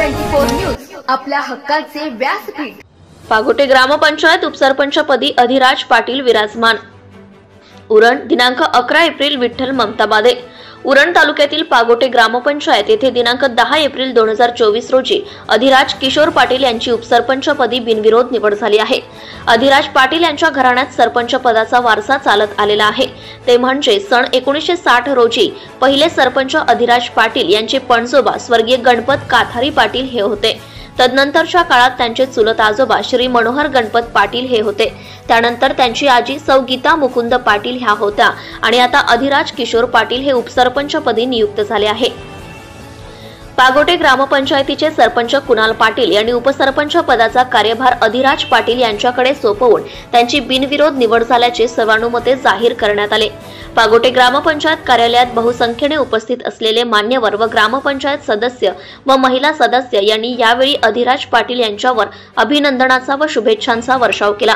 24 news आपल्या हक्काचे व्यासपीठ। पागोटे ग्रामपंचायत उपसरपंचपदी अधिराज पाटील विराजमान। उरण दिनांक 11 एप्रिल विठ्ठल ममताबादे। उरण तालुक्यातील पागोटे ग्रामपंचायत येथे दिनांक 10 एप्रिल 2024 रोजी अधिराज किशोर पाटील यांची उपसरपंचपदी बिनविरोध निवड झाली आहे। अधिराज पाटील यांच्या घराण्यात सरपंच पदाचा वारसा चालत आलेला आहे। ते म्हणजे सन 1960 रोजी पहिले सरपंच अधिराज पाटील यांचे पणजोबा स्वर्गीय गणपत काथारी पाटील हे होते। तदनंतरच्या काळात त्यांचे चुलत आजोबा श्री मनोहर गणपत पाटील हे होते। त्यानंतर त्यांची आजी सौ गीता मुकुंद पाटील ह्या होत्या आणि आता अधिराज किशोर पाटील हे उपसरपंचपदी नियुक्त झाले आहे। पागोटे ग्रामपंचायतीचे सरपंच कुणाल पाटील यांनी उपसरपंच पदाचा कार्यभार अधिराज पाटील यांच्याकडे सोपवून त्यांची बिनविरोध निवड झाल्याचे सर्वानुमते जाहीर करण्यात आले। पागोटे ग्रामपंचायत कार्यालयात बहुसंख्येने उपस्थित असलेले मान्यवर व ग्रामपंचायत सदस्य व महिला सदस्य यांनी यावेळी अधिराज पाटील यांच्यावर अभिनंदनाचा व शुभेच्छांचा वर्षाव केला।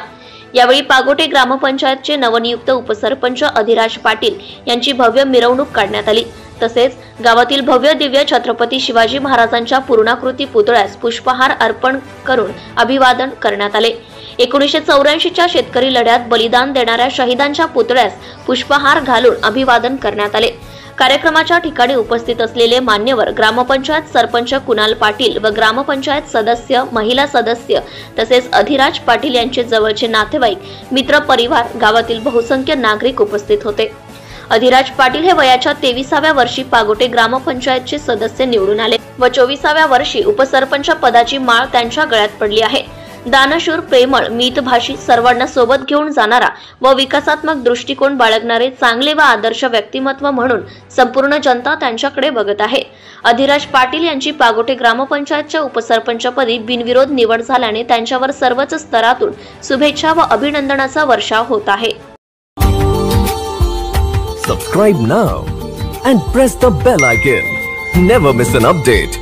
यावेळी पागोटे ग्रामपंचायतचे नवनियुक्त उपसरपंच अधिराज पाटील यांची भव्य मिरवणूक काढण्यात आली। तसेच गावातील भव्य दिव्य छत्रपती शिवाजी महाराजांच्या पूर्णाकृती पुतळ्यास पुष्पहार अर्पण करून अभिवादन करण्यात आले। 1984च्या शेतकरी लढ्यात बलिदान देणाऱ्या शहीदांच्या पुतळ्यास पुष्पहार घालून अभिवादन करण्यात आले। कार्यक्रमाच्या ठिकाणी उपस्थित असलेले मान्यवर ग्रामपंचायत सरपंच कुणाल पाटील व ग्रामपंचायत सदस्य महिला सदस्य तसेच अधिराज पाटील यांचे जवळचे नातेवाईक मित्र परिवार गावातील बहुसंख्य नागरिक उपस्थित होते। अधिराज पाटील हे वयाच्या 23व्या वर्षी पागोटे ग्रामपंचायतचे सदस्य निवडून आले व 24व्या वर्षी उपसरपंच पदाची माळ त्यांच्या गळ्यात पडली आहे। दानशूर, प्रेमळ, मितभाषी, सर्वांना सोबत घेऊन जाणारा व विकासात्मक दृष्टिकोन बाळगणारे चांगले व आदर्श व्यक्तिमत्व म्हणून संपूर्ण जनता त्यांच्याकडे बघत आहे। अधिराज पाटील यांची पागोटे ग्रामपंचायतच्या उपसरपंचपदी बिनविरोध निवड झाल्याने त्यांच्यावर सर्वच स्तरातून शुभेच्छा व अभिनंदनाचा वर्षाव होत आहे। Subscribe now and press the bell icon. Never miss an update.